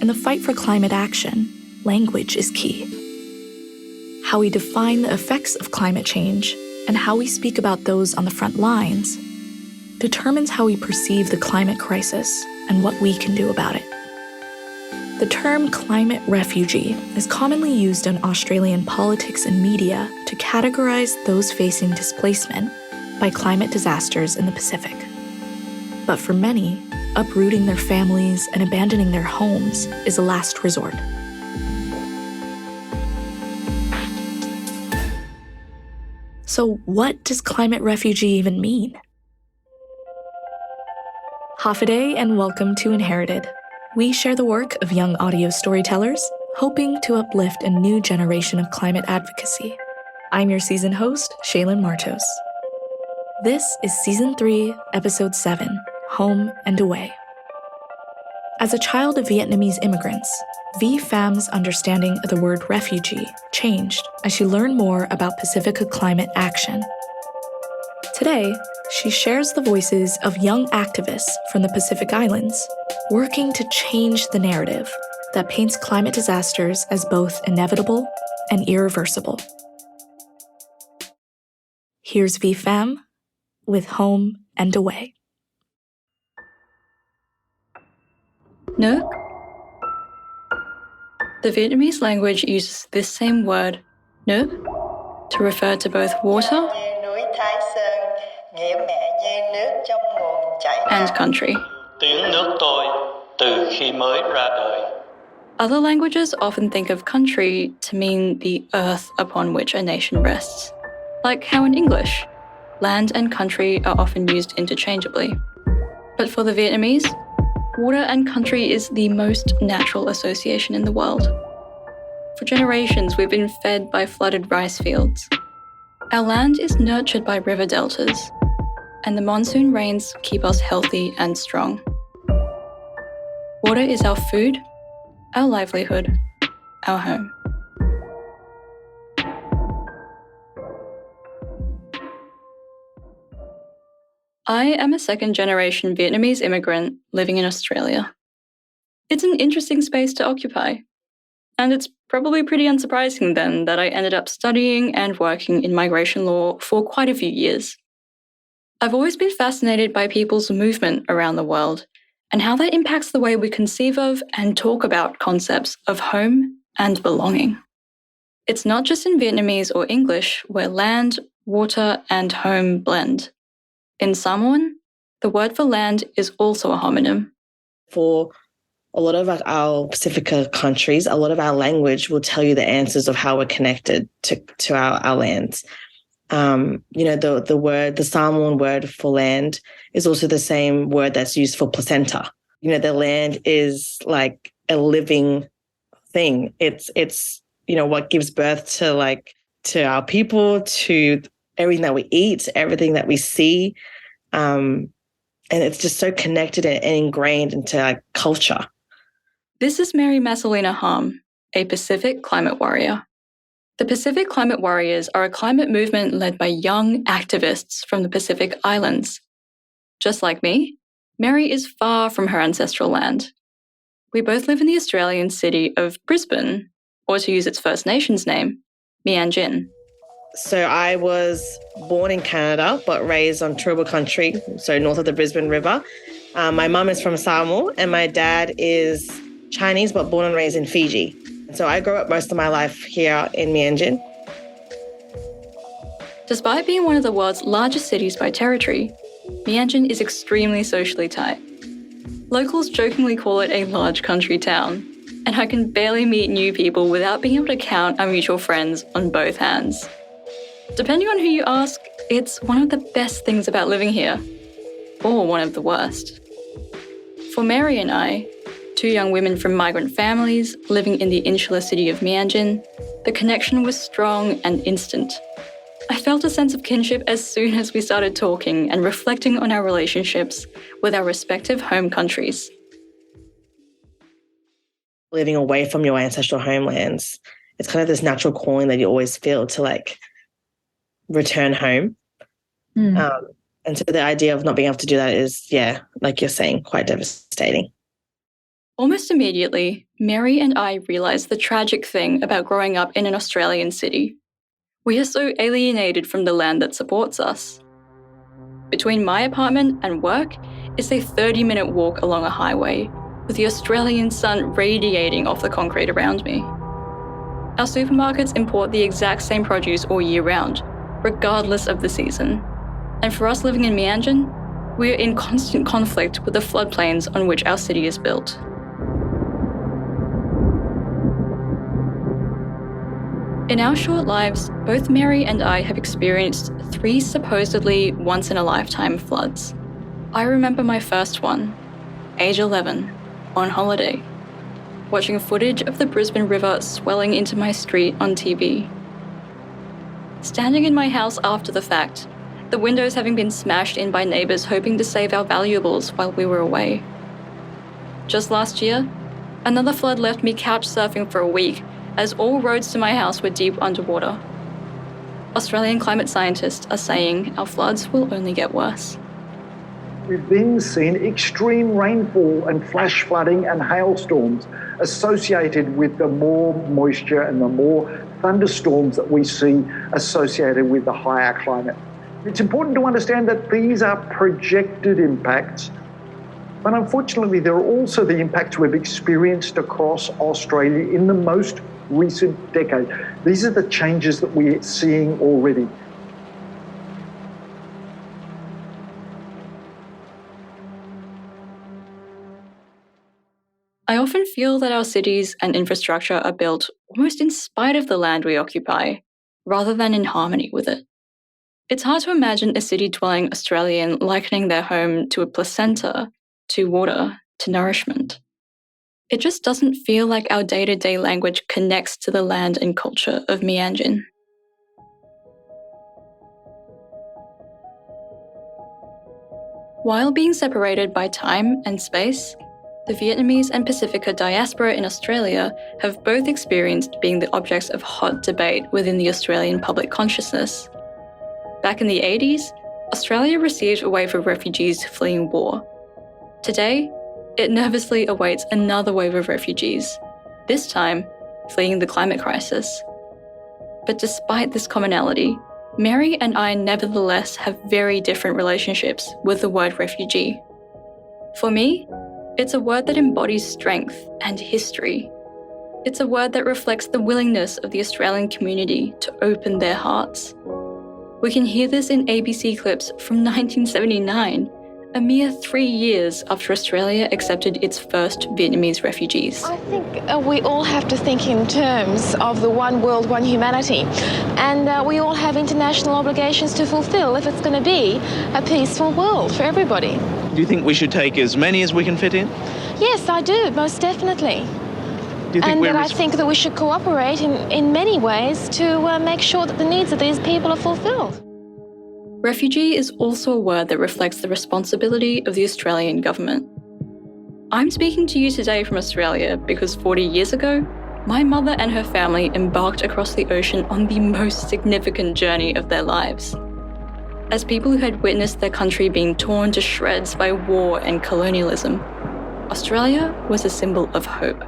In the fight for climate action, language is key. How we define the effects of climate change and how we speak about those on the front lines determines how we perceive the climate crisis and what we can do about it. The term climate refugee is commonly used in Australian politics and media to categorize those facing displacement by climate disasters in the Pacific. But for many, uprooting their families and abandoning their homes is a last resort. So what does climate refugee even mean? Hafaday and welcome to Inherited. We share the work of young audio storytellers, hoping to uplift a new generation of climate advocacy. I'm your season host, Shaylin Martos. This is Season 3, Episode 7, Home and Away. As a child of Vietnamese immigrants, Vi Pham's understanding of the word refugee changed as she learned more about Pasifika climate action. Today, she shares the voices of young activists from the Pacific Islands, working to change the narrative that paints climate disasters as both inevitable and irreversible. Here's Vi Pham with Home and Away. Nước. The Vietnamese language uses this same word, nước, to refer to both water and country. Tiếng nước tôi từ khi mới ra đời. Other languages often think of country to mean the earth upon which a nation rests, like how in English, land and country are often used interchangeably. But for the Vietnamese, water and country is the most natural association in the world. For generations, we've been fed by flooded rice fields. Our land is nurtured by river deltas, and the monsoon rains keep us healthy and strong. Water is our food, our livelihood, our home. I am a second-generation Vietnamese immigrant living in Australia. It's an interesting space to occupy, and it's probably pretty unsurprising then that I ended up studying and working in migration law for quite a few years. I've always been fascinated by people's movement around the world and how that impacts the way we conceive of and talk about concepts of home and belonging. It's not just in Vietnamese or English where land, water, and home blend. In Samoan, the word for land is also a homonym. For a lot of our Pasifika countries, a lot of our language will tell you the answers of how we're connected to our lands. The Samoan word for land is also the same word that's used for placenta. The land is like a living thing. It's what gives birth to our people, to everything that we eat, everything that we see. And it's just so connected and ingrained into culture. This is Mary Massalina Harm, a Pacific climate warrior. The Pacific Climate Warriors are a climate movement led by young activists from the Pacific Islands. Just like me, Mary is far from her ancestral land. We both live in the Australian city of Brisbane, or to use its First Nations name, Meanjin. So I was born in Canada, but raised on Turrbal country, so north of the Brisbane River. My mum is from Samoa and my dad is Chinese, but born and raised in Fiji. So I grew up most of my life here in Meanjin. Despite being one of the world's largest cities by territory, Meanjin is extremely socially tight. Locals jokingly call it a large country town, and I can barely meet new people without being able to count our mutual friends on both hands. Depending on who you ask, it's one of the best things about living here, or one of the worst. For Mary and I, two young women from migrant families living in the insular city of Meanjin, the connection was strong and instant. I felt a sense of kinship as soon as we started talking and reflecting on our relationships with our respective home countries. Living away from your ancestral homelands, it's kind of this natural calling that you always feel to return home. And so the idea of not being able to do that is, like you're saying, quite devastating. Almost immediately, Mary and I realised the tragic thing about growing up in an Australian city. We are so alienated from the land that supports us. Between my apartment and work is a 30-minute walk along a highway, with the Australian sun radiating off the concrete around me. Our supermarkets import the exact same produce all year round, regardless of the season. And for us living in Meanjin, we are in constant conflict with the floodplains on which our city is built. In our short lives, both Mary and I have experienced 3 supposedly once-in-a-lifetime floods. I remember my first one, age 11, on holiday, watching footage of the Brisbane River swelling into my street on TV. Standing in my house after the fact, the windows having been smashed in by neighbours hoping to save our valuables while we were away. Just last year, another flood left me couch surfing for a week, as all roads to my house were deep underwater. Australian climate scientists are saying our floods will only get worse. We've then seen extreme rainfall and flash flooding and hailstorms associated with the more moisture and the more thunderstorms that we see associated with the higher climate. It's important to understand that these are projected impacts, but unfortunately there are also the impacts we've experienced across Australia in the most recent decade. These are the changes that we're seeing already. I often feel that our cities and infrastructure are built almost in spite of the land we occupy, rather than in harmony with it. It's hard to imagine a city-dwelling Australian likening their home to a placenta, to water, to nourishment. It just doesn't feel like our day-to-day language connects to the land and culture of Meanjin. While being separated by time and space, the Vietnamese and Pasifika diaspora in Australia have both experienced being the objects of hot debate within the Australian public consciousness. Back in the 80s, Australia received a wave of refugees fleeing war. Today, it nervously awaits another wave of refugees, this time fleeing the climate crisis. But despite this commonality, Mary and I nevertheless have very different relationships with the word refugee. For me, it's a word that embodies strength and history. It's a word that reflects the willingness of the Australian community to open their hearts. We can hear this in ABC clips from 1979, a mere 3 years after Australia accepted its first Vietnamese refugees. I think we all have to think in terms of the one world, one humanity. And we all have international obligations to fulfill if it's going to be a peaceful world for everybody. Do you think we should take as many as we can fit in? Yes, I do, most definitely. Do you think I think that we should cooperate in many ways to make sure that the needs of these people are fulfilled. Refugee is also a word that reflects the responsibility of the Australian government. I'm speaking to you today from Australia because 40 years ago, my mother and her family embarked across the ocean on the most significant journey of their lives. As people who had witnessed their country being torn to shreds by war and colonialism, Australia was a symbol of hope.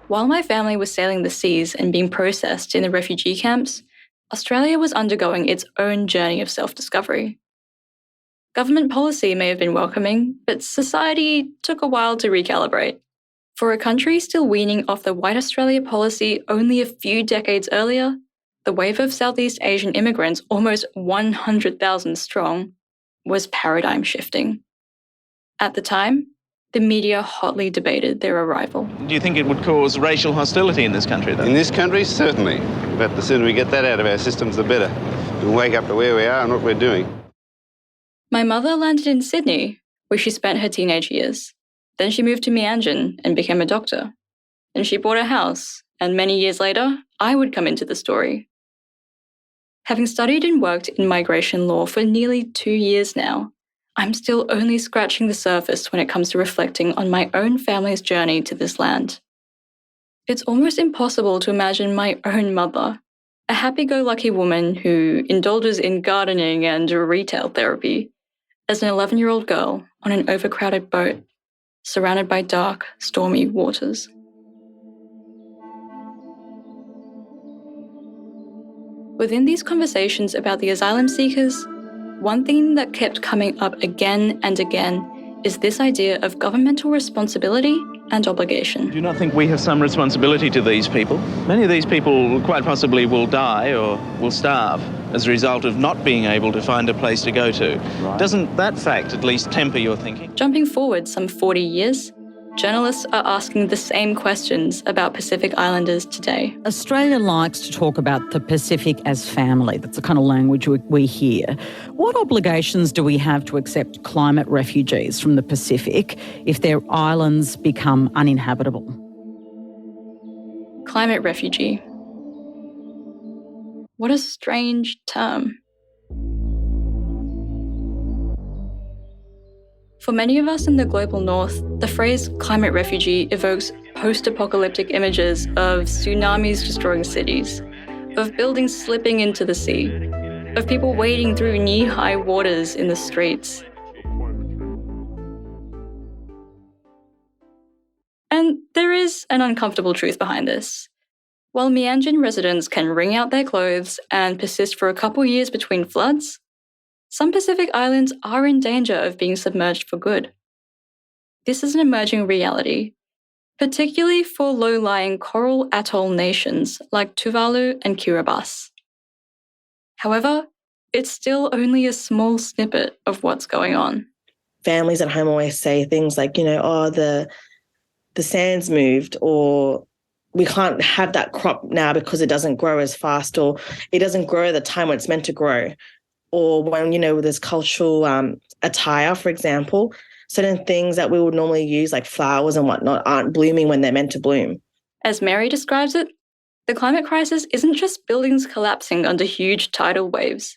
While my family was sailing the seas and being processed in the refugee camps, Australia was undergoing its own journey of self-discovery. Government policy may have been welcoming, but society took a while to recalibrate. For a country still weaning off the White Australia policy only a few decades earlier, the wave of Southeast Asian immigrants, almost 100,000 strong, was paradigm shifting. At the time, the media hotly debated their arrival. Do you think it would cause racial hostility in this country, though? In this country, certainly. But the sooner we get that out of our systems, the better. We'll wake up to where we are and what we're doing. My mother landed in Sydney, where she spent her teenage years. Then she moved to Meanjin and became a doctor. Then she bought a house, and many years later, I would come into the story. Having studied and worked in migration law for nearly 2 years now, I'm still only scratching the surface when it comes to reflecting on my own family's journey to this land. It's almost impossible to imagine my own mother, a happy-go-lucky woman who indulges in gardening and retail therapy, as an 11-year-old girl on an overcrowded boat, surrounded by dark, stormy waters. Within these conversations about the asylum seekers, one theme that kept coming up again and again is this idea of governmental responsibility and obligation. Do you not think we have some responsibility to these people? Many of these people quite possibly will die or will starve as a result of not being able to find a place to go to. Right. Doesn't that fact at least temper your thinking? Jumping forward some 40 years, journalists are asking the same questions about Pacific Islanders today. Australia likes to talk about the Pacific as family. That's the kind of language we hear. What obligations do we have to accept climate refugees from the Pacific if their islands become uninhabitable? Climate refugee. What a strange term. For many of us in the global north, the phrase climate refugee evokes post-apocalyptic images of tsunamis destroying cities, of buildings slipping into the sea, of people wading through knee-high waters in the streets. And there is an uncomfortable truth behind this. While Mianjin residents can wring out their clothes and persist for a couple years between floods, some Pacific islands are in danger of being submerged for good. This is an emerging reality, particularly for low-lying coral atoll nations like Tuvalu and Kiribati. However, it's still only a small snippet of what's going on. Families at home always say things like, oh, the sand's moved, or we can't have that crop now because it doesn't grow as fast, or it doesn't grow at the time when it's meant to grow. Or when, there's cultural attire, for example, certain things that we would normally use, like flowers and whatnot, aren't blooming when they're meant to bloom. As Mary describes it, the climate crisis isn't just buildings collapsing under huge tidal waves.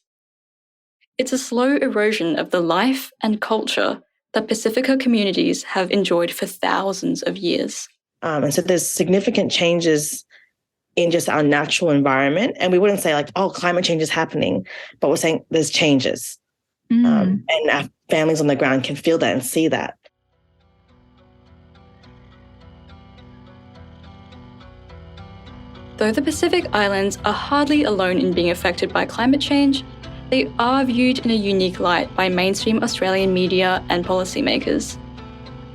It's a slow erosion of the life and culture that Pasifika communities have enjoyed for thousands of years. And so there's significant changes in just our natural environment. And we wouldn't say like, oh, climate change is happening, but we're saying there's changes. And our families on the ground can feel that and see that. Though the Pacific Islands are hardly alone in being affected by climate change, they are viewed in a unique light by mainstream Australian media and policymakers.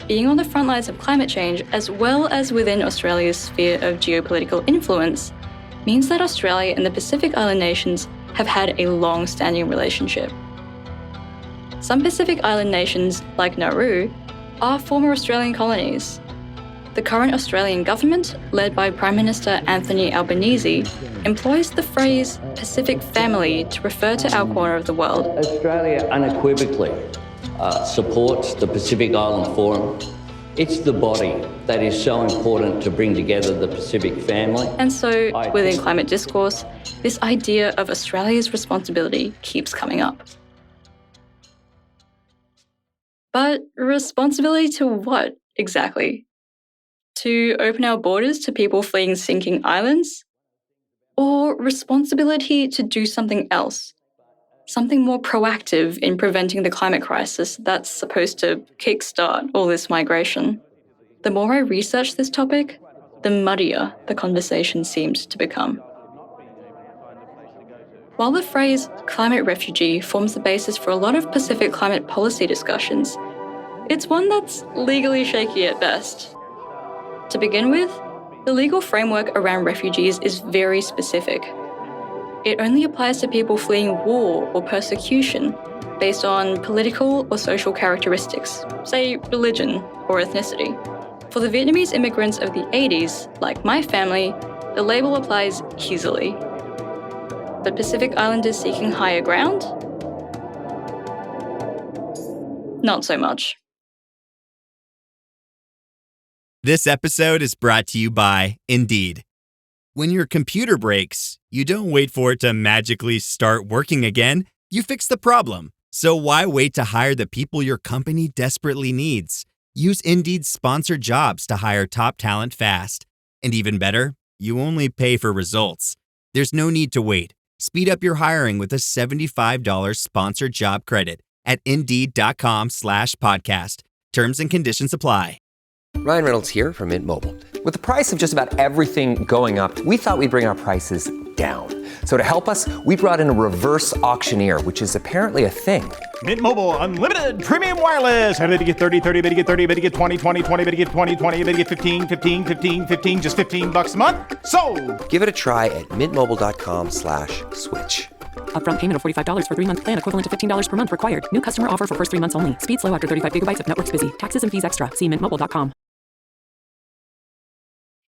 Being on the front lines of climate change, as well as within Australia's sphere of geopolitical influence, means that Australia and the Pacific Island nations have had a long-standing relationship. Some Pacific Island nations, like Nauru, are former Australian colonies. The current Australian government, led by Prime Minister Anthony Albanese, employs the phrase Pacific family to refer to our corner of the world. Australia unequivocally supports the Pacific Island Forum. It's the body that is so important to bring together the Pacific family. And so, within climate discourse, this idea of Australia's responsibility keeps coming up. But responsibility to what, exactly? To open our borders to people fleeing sinking islands? Or responsibility to do something else? Something more proactive in preventing the climate crisis that's supposed to kickstart all this migration. The more I researched this topic, the muddier the conversation seemed to become. While the phrase climate refugee forms the basis for a lot of Pacific climate policy discussions, it's one that's legally shaky at best. To begin with, the legal framework around refugees is very specific. It only applies to people fleeing war or persecution based on political or social characteristics, say religion or ethnicity. For the Vietnamese immigrants of the 80s, like my family, the label applies easily. But Pacific Islanders seeking higher ground? Not so much. This episode is brought to you by Indeed. When your computer breaks, you don't wait for it to magically start working again. You fix the problem. So why wait to hire the people your company desperately needs? Use Indeed's sponsored jobs to hire top talent fast. And even better, you only pay for results. There's no need to wait. Speed up your hiring with a $75 sponsored job credit at Indeed.com/podcast. Terms and conditions apply. Ryan Reynolds here from Mint Mobile. With the price of just about everything going up, we thought we'd bring our prices down. So to help us, we brought in a reverse auctioneer, which is apparently a thing. Mint Mobile Unlimited Premium Wireless. How to get 30, 30, bit to get 30, bit to get 20, 20, 20, bit to get 20, 20, bit to get 15, 15, 15, 15, just $15 a month? Sold! Give it a try at mintmobile.com/switch. Upfront payment of $45 for 3-month plan, equivalent to $15 per month required. New customer offer for first 3 months only. Speed slow after 35 gigabytes if network's busy. Taxes and fees extra. See mintmobile.com.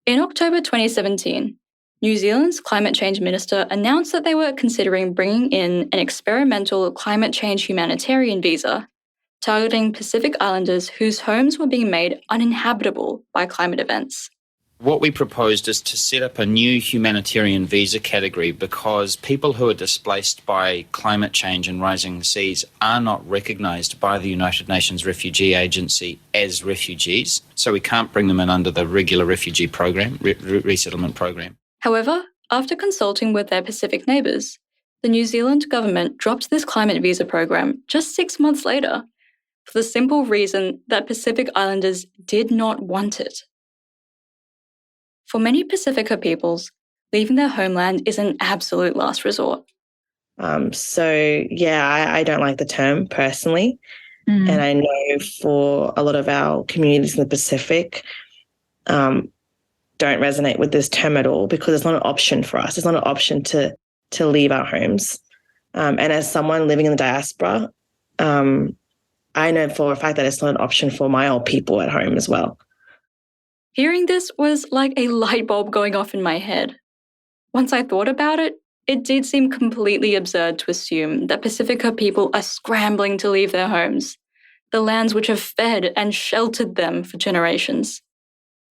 In October 2017, New Zealand's climate change minister announced that they were considering bringing in an experimental climate change humanitarian visa, targeting Pacific Islanders whose homes were being made uninhabitable by climate events. What we proposed is to set up a new humanitarian visa category because people who are displaced by climate change and rising seas are not recognised by the United Nations Refugee Agency as refugees, so we can't bring them in under the regular refugee program, resettlement program. However, after consulting with their Pacific neighbours, the New Zealand government dropped this climate visa program just 6 months later, for the simple reason that Pacific Islanders did not want it. For many Pasifika peoples, leaving their homeland is an absolute last resort. I don't like the term personally. And I know for a lot of our communities in the Pacific don't resonate with this term at all because it's not an option for us. It's not an option to leave our homes. And as someone living in the diaspora, I know for a fact that it's not an option for my old people at home as well. Hearing this was like a light bulb going off in my head. Once I thought about it, it did seem completely absurd to assume that Pasifika people are scrambling to leave their homes, the lands which have fed and sheltered them for generations.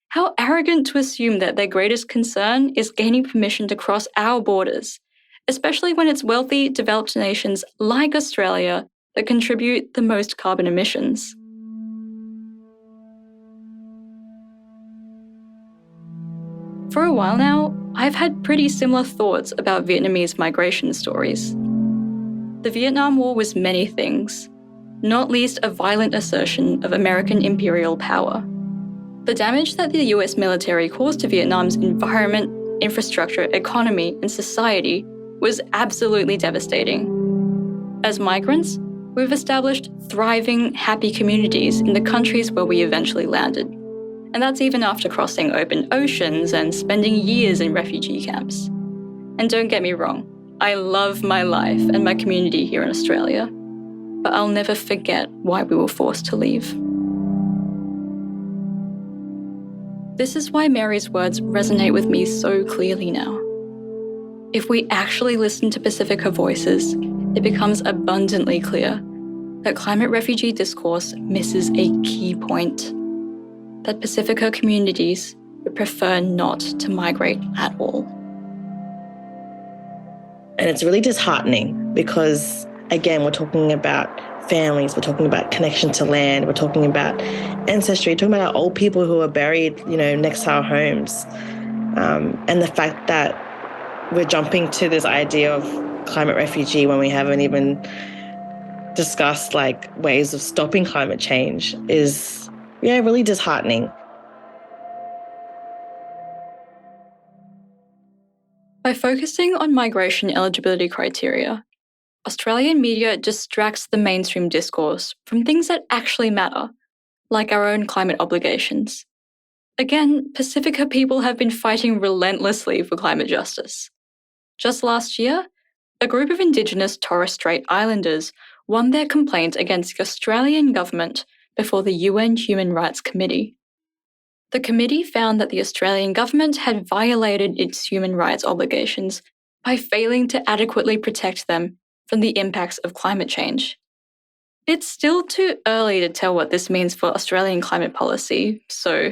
How arrogant to assume that their greatest concern is gaining permission to cross our borders, especially when it's wealthy, developed nations like Australia that contribute the most carbon emissions. For a while now, I've had pretty similar thoughts about Vietnamese migration stories. The Vietnam War was many things, not least a violent assertion of American imperial power. The damage that the US military caused to Vietnam's environment, infrastructure, economy, and society was absolutely devastating. As migrants, we've established thriving, happy communities in the countries where we eventually landed. And that's even after crossing open oceans and spending years in refugee camps. And don't get me wrong, I love my life and my community here in Australia, but I'll never forget why we were forced to leave. This is why Mary's words resonate with me so clearly now. If we actually listen to Pasifika voices, it becomes abundantly clear that climate refugee discourse misses a key point. That Pasifika communities would prefer not to migrate at all. And it's really disheartening because, again, we're talking about families, we're talking about connection to land, we're talking about ancestry, we're talking about our old people who are buried, next to our homes. And the fact that we're jumping to this idea of climate refugee when we haven't even discussed ways of stopping climate change is really disheartening. By focusing on migration eligibility criteria, Australian media distracts the mainstream discourse from things that actually matter, like our own climate obligations. Again, Pasifika people have been fighting relentlessly for climate justice. Just last year, a group of Indigenous Torres Strait Islanders won their complaint against the Australian government before the UN Human Rights Committee. The committee found that the Australian government had violated its human rights obligations by failing to adequately protect them from the impacts of climate change. It's still too early to tell what this means for Australian climate policy, so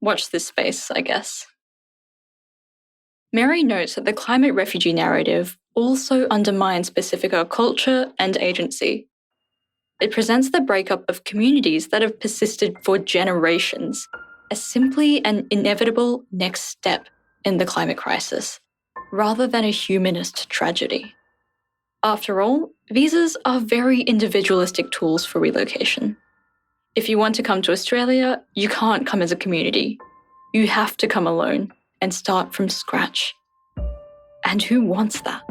watch this space, I guess. Mary notes that the climate refugee narrative also undermines Pasifika culture and agency. It presents the breakup of communities that have persisted for generations as simply an inevitable next step in the climate crisis. rather than a humanist tragedy. After all, visas are very individualistic tools for relocation. If you want to come to Australia, you can't come as a community. You have to come alone and start from scratch. And who wants that?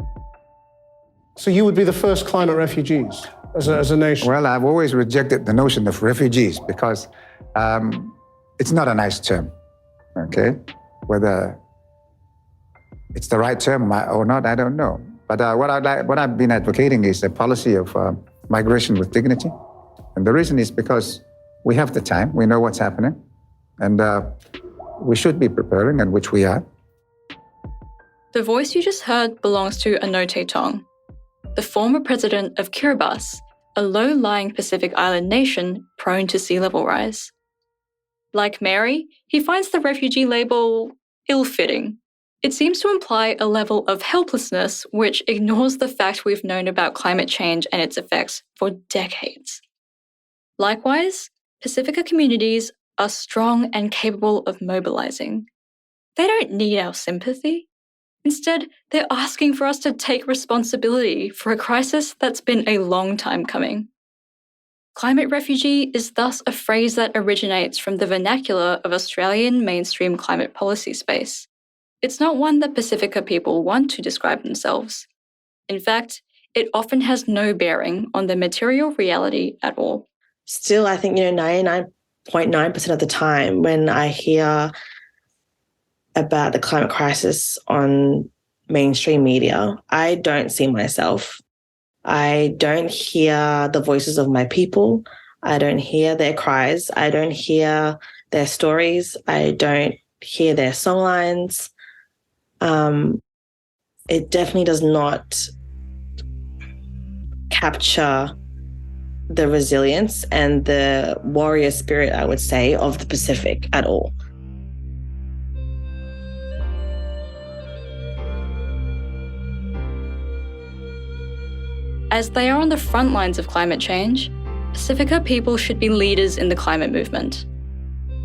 So you would be the first climate refugees as a nation? Well, I've always rejected the notion of refugees because it's not a nice term, okay? Whether it's the right term or not, I don't know. But what I've been advocating is a policy of migration with dignity. And the reason is because we have the time, we know what's happening, and we should be preparing, and which we are. The voice you just heard belongs to Anote Tong, the former president of Kiribati, a low-lying Pacific Island nation prone to sea level rise. Like Mary, he finds the refugee label ill-fitting. It seems to imply a level of helplessness which ignores the fact we've known about climate change and its effects for decades. Likewise, Pasifika communities are strong and capable of mobilizing. They don't need our sympathy. Instead, they're asking for us to take responsibility for a crisis that's been a long time coming. Climate refugee is thus a phrase that originates from the vernacular of Australian mainstream climate policy space. It's not one that Pasifika people want to describe themselves. In fact, it often has no bearing on the material reality at all. Still, I think, 99.9% of the time when I hear about the climate crisis on mainstream media, I don't see myself. I don't hear the voices of my people. I don't hear their cries. I don't hear their stories. I don't hear their songlines. It definitely does not capture the resilience and the warrior spirit, I would say, of the Pacific at all. As they are on the front lines of climate change, Pasifika people should be leaders in the climate movement.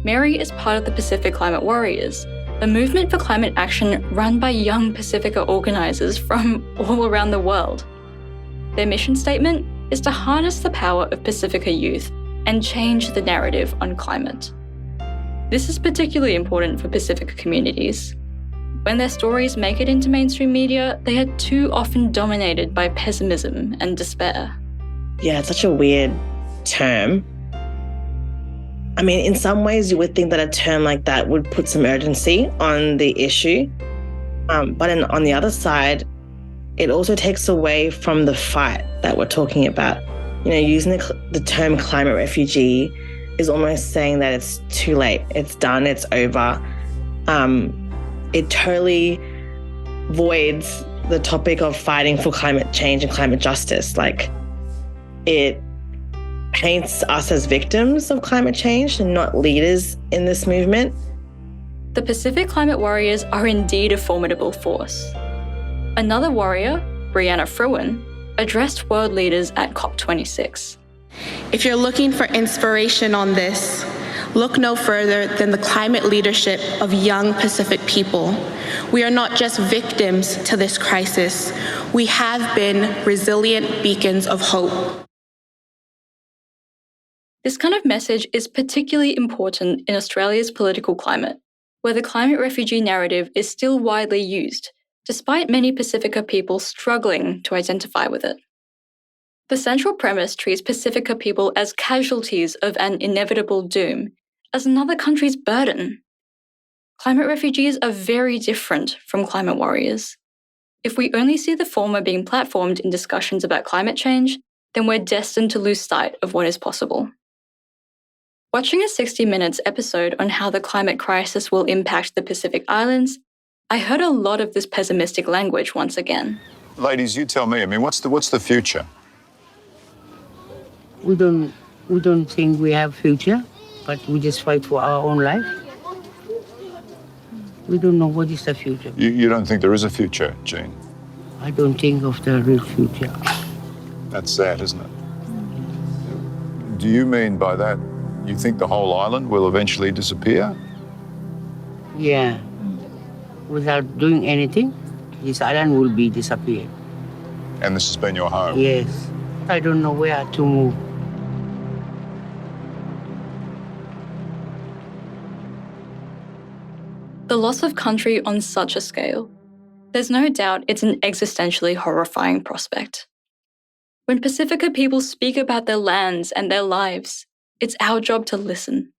Mary is part of the Pacific Climate Warriors, a movement for climate action run by young Pasifika organisers from all around the world. Their mission statement is to harness the power of Pasifika youth and change the narrative on climate. This is particularly important for Pasifika communities. When their stories make it into mainstream media, they are too often dominated by pessimism and despair. Yeah, it's such a weird term. I mean, in some ways, you would think that a term like that would put some urgency on the issue. But on the other side, it also takes away from the fight that we're talking about. Using the term climate refugee is almost saying that it's too late, it's done, it's over. It totally voids the topic of fighting for climate change and climate justice. Like, it paints us as victims of climate change and not leaders in this movement. The Pacific Climate Warriors are indeed a formidable force. Another warrior, Brianna Fruin, addressed world leaders at COP26. If you're looking for inspiration on this, look no further than the climate leadership of young Pacific people. We are not just victims to this crisis. We have been resilient beacons of hope. This kind of message is particularly important in Australia's political climate, where the climate refugee narrative is still widely used, despite many Pasifika people struggling to identify with it. The central premise treats Pasifika people as casualties of an inevitable doom, as another country's burden. Climate refugees are very different from climate warriors. If we only see the former being platformed in discussions about climate change, then we're destined to lose sight of what is possible. Watching a 60 Minutes episode on how the climate crisis will impact the Pacific Islands, I heard a lot of this pessimistic language once again. Ladies, you tell me, what's the future? We don't think we have future, but we just fight for our own life. We don't know what is the future. You don't think there is a future, Jean? I don't think of the real future. That's sad, isn't it? Do you mean by that you think the whole island will eventually disappear? Yeah. Without doing anything? this island will be disappeared. And this has been your home? Yes. I don't know where to move. The loss of country on such a scale. There's no doubt it's an existentially horrifying prospect. When Pasifika people speak about their lands and their lives, it's our job to listen.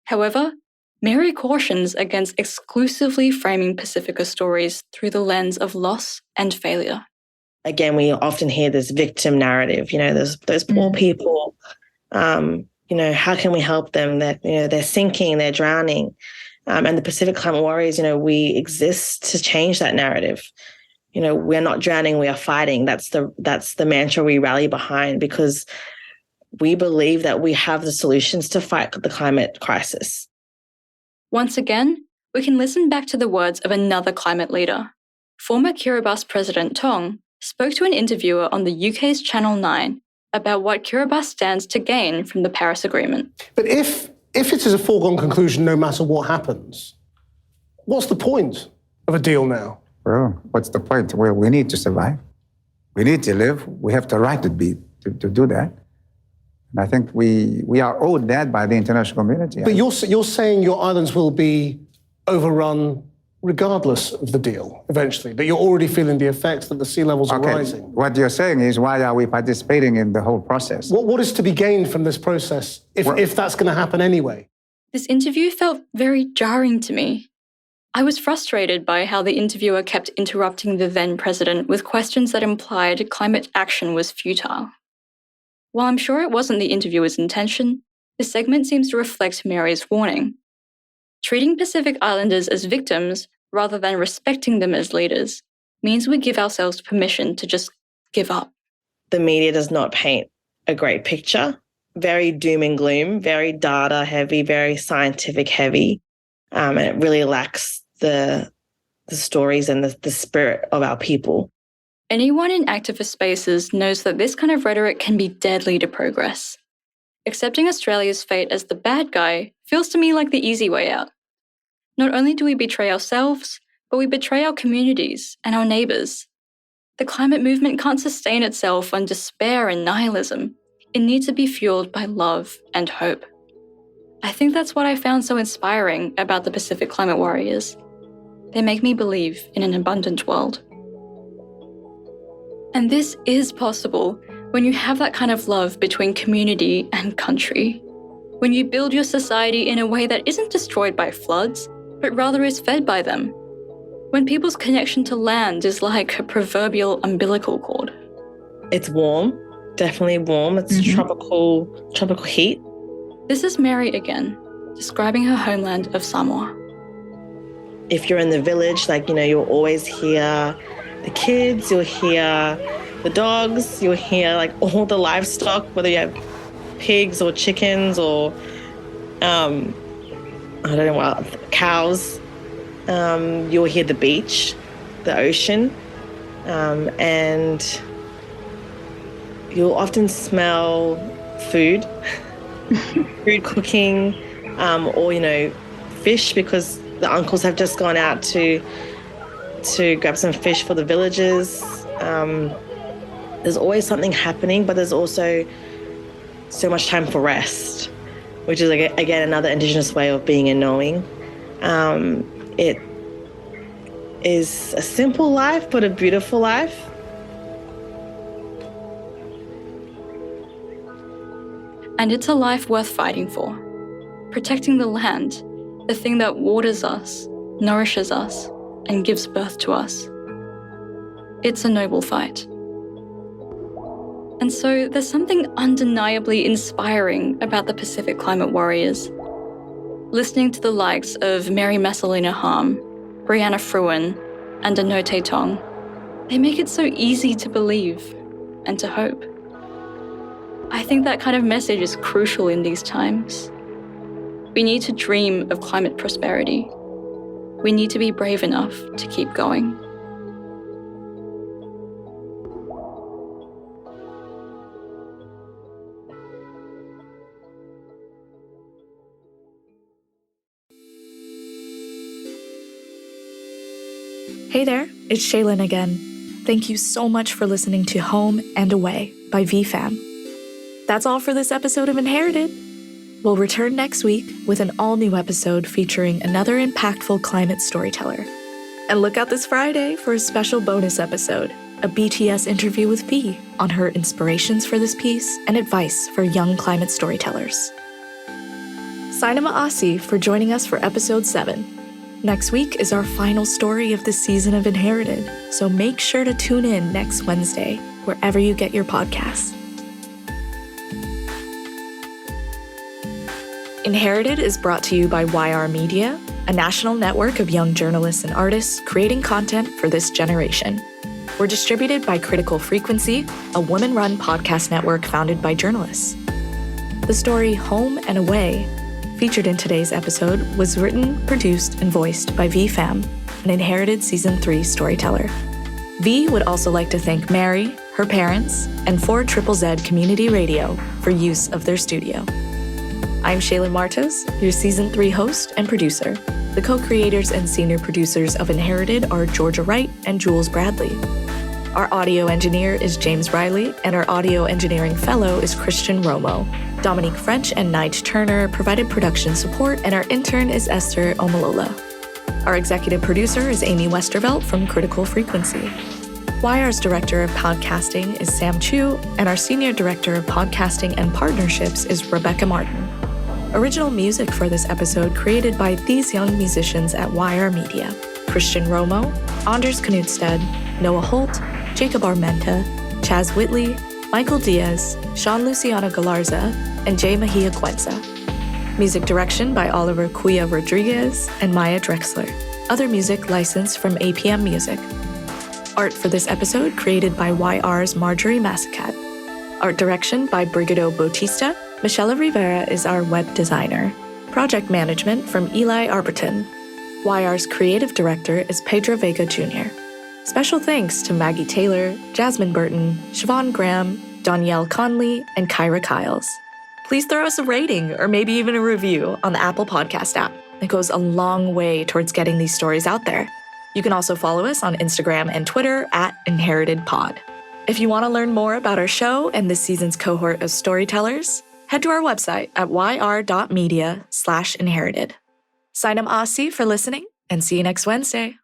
However, Mary cautions against exclusively framing Pasifika stories through the lens of loss and failure. Again, we often hear this victim narrative, those poor people, how can we help them? That, they're sinking, they're drowning. And the Pacific Climate Warriors, we exist to change that narrative. We're not drowning, we are fighting. That's the mantra we rally behind, because we believe that we have the solutions to fight the climate crisis. Once again, we can listen back to the words of another climate leader. Former Kiribati President Tong spoke to an interviewer on the UK's Channel 9 about what Kiribati stands to gain from the Paris Agreement. But if it is a foregone conclusion no matter what happens, what's the point of a deal now? Well, what's the point? Well, we need to survive. We need to live. We have the right to do that. And I think we are owed that by the international community. But you're saying your islands will be overrun regardless of the deal eventually, that you're already feeling the effects that the sea levels are rising. What you're saying is, why are we participating in the whole process? What is to be gained from this process if that's going to happen anyway? This interview felt very jarring to me. I was frustrated by how the interviewer kept interrupting the then president with questions that implied climate action was futile. While I'm sure it wasn't the interviewer's intention, the segment seems to reflect Mary's warning. Treating Pacific Islanders as victims rather than respecting them as leaders means we give ourselves permission to just give up. The media does not paint a great picture. Very doom and gloom, very data heavy, very scientific heavy. And it really lacks the stories and the spirit of our people. Anyone in activist spaces knows that this kind of rhetoric can be deadly to progress. Accepting Australia's fate as the bad guy feels to me like the easy way out. Not only do we betray ourselves, but we betray our communities and our neighbours. The climate movement can't sustain itself on despair and nihilism. It needs to be fueled by love and hope. I think that's what I found so inspiring about the Pacific Climate Warriors. They make me believe in an abundant world. And this is possible when you have that kind of love between community and country. When you build your society in a way that isn't destroyed by floods, but rather is fed by them. When people's connection to land is like a proverbial umbilical cord. It's warm, definitely warm. It's tropical heat. This is Mary again, describing her homeland of Samoa. If you're in the village, you'll always hear the kids, you'll hear the dogs, you'll hear all the livestock, whether you have pigs or chickens or cows. You'll hear the beach, the ocean, and you'll often smell food, food cooking, or fish, because the uncles have just gone out to grab some fish for the villagers. There's always something happening, but there's also so much time for rest, which is, again, another Indigenous way of being and knowing. It is a simple life, but a beautiful life. And it's a life worth fighting for. Protecting the land, the thing that waters us, nourishes us, and gives birth to us. It's a noble fight. And so there's something undeniably inspiring about the Pacific Climate Warriors. Listening to the likes of Mary Messalina Harm, Brianna Fruin, and Anote Tong, they make it so easy to believe and to hope. I think that kind of message is crucial in these times. We need to dream of climate prosperity. We need to be brave enough to keep going. Hey there, it's Shaylin again. Thank you so much for listening to Home and Away by Vi Pham. That's all for this episode of Inherited. We'll return next week with an all-new episode featuring another impactful climate storyteller. And look out this Friday for a special bonus episode, a BTS interview with Vi on her inspirations for this piece and advice for young climate storytellers. Sainama Asi for joining us for episode 7. Next week is our final story of this season of Inherited, so make sure to tune in next Wednesday, wherever you get your podcasts. Inherited is brought to you by YR Media, a national network of young journalists and artists creating content for this generation. We're distributed by Critical Frequency, a women-run podcast network founded by journalists. The story Home and Away, featured in today's episode, was written, produced, and voiced by Vi Pham, an Inherited Season 3 storyteller. Vi would also like to thank Mary, her parents, and 4ZZZ Community Radio for use of their studio. I'm Shaylin Martos, your Season 3 host and producer. The co-creators and senior producers of Inherited are Georgia Wright and Jules Bradley. Our audio engineer is James Riley, and our audio engineering fellow is Christian Romo. Dominique French and Nige Turner provided production support, and our intern is Esther Omalola. Our executive producer is Amy Westervelt from Critical Frequency. YR's director of podcasting is Sam Chu, and our senior director of podcasting and partnerships is Rebecca Martin. Original music for this episode created by these young musicians at YR Media: Christian Romo, Anders Knudstad, Noah Holt, Jacob Armenta, Chaz Whitley, Michael Diaz, Sean Luciano Galarza, and Jay Mahia Cuenza. Music direction by Oliver Cuya Rodriguez and Maya Drexler. Other music licensed from APM Music. Art for this episode created by YR's Marjorie Massacat. Art direction by Brigado Bautista. Michelle Rivera is our web designer. Project management from Eli Arberton. YR's creative director is Pedro Vega Jr. Special thanks to Maggie Taylor, Jasmine Burton, Siobhan Graham, Danielle Conley, and Kyra Kiles. Please throw us a rating or maybe even a review on the Apple Podcast app. It goes a long way towards getting these stories out there. You can also follow us on Instagram and Twitter at InheritedPod. If you want to learn more about our show and this season's cohort of storytellers, head to our website at yr.media/inherited. Sainam Asi for listening, and see you next Wednesday.